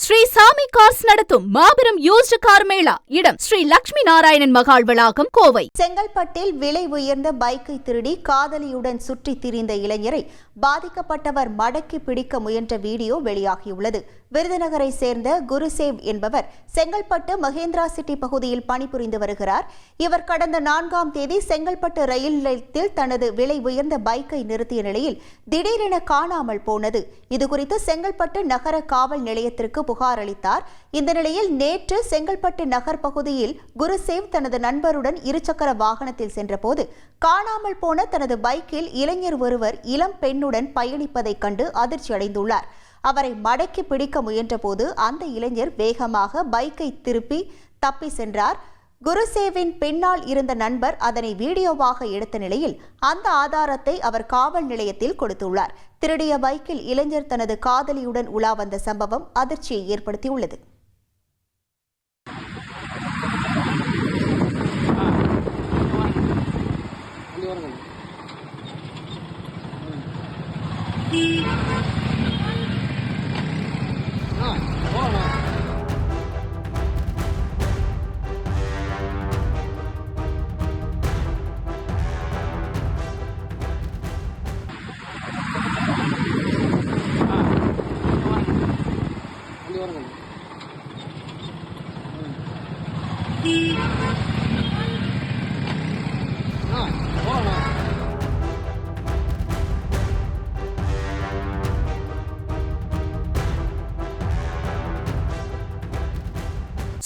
ஸ்ரீ சாமி கார்ஸ் நடத்தும் மாபெரும் யூஸ்டு கார் மேளா. இடம் ஸ்ரீ லட்சுமி நாராயணன் மகால் வளாகம், கோவை. செங்கல்பட்டில் விலை உயர்ந்த பைக்கை திருடி காதலியுடன் சுற்றி திரிந்த இளைஞரை பாதிக்கப்பட்டவர் மடக்கி பிடிக்க முயன்ற வீடியோ வெளியாகியுள்ளது. விருதுநகரை சேர்ந்த குருசேவ் என்பவர் செங்கல்பட்டு மகேந்திரா சிட்டி பகுதியில் பணிபுரிந்து வருகிறார். இவர் கடந்த 4ஆம் தேதி செங்கல்பட்டு ரயில் நிலையத்தில் தனது விலை உயர்ந்த பைக்கை நிறுத்திய நிலையில் திடீரென காணாமல் போனது. இதுகுறித்து செங்கல்பட்டு நகர காவல் நிலையத்திற்கு புகார் அளித்தார். இந்த நிலையில் நேற்று செங்கல்பட்டு நகர் பகுதியில் குருசேவ் தனது நண்பருடன் இருசக்கர வாகனத்தில் சென்றபோது காணாமல் போன தனது பைக்கில் இளைஞர் ஒருவர் இளம் பெண்ணுடன் பயணிப்பதைக் கண்டு அதிர்ச்சி அடைந்துள்ளார். அவரை மடக்கி பிடிக்க முயன்றபோது அந்த இளைஞர் வேகமாக பைக்கை திருப்பி தப்பி சென்றார். குருசேவின் பின்னால் இருந்த நண்பர் அதனை வீடியோவாக எடுத்த நிலையில் அந்த ஆதாரத்தை அவர் காவல் நிலையத்தில் கொடுத்துள்ளார். திருடிய பைக்கில் இளைஞர் தனது காதலியுடன் உலா வந்த சம்பவம் அதிர்ச்சியை ஏற்படுத்தியுள்ளது.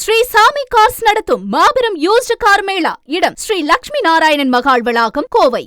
ஸ்ரீ சாமி கார்ஸ் நடத்தும் மாபெரும் யூஸ்டு கார் மேளா. இடம் ஸ்ரீ லட்சுமி நாராயணன் மகால் வளாகம், கோவை.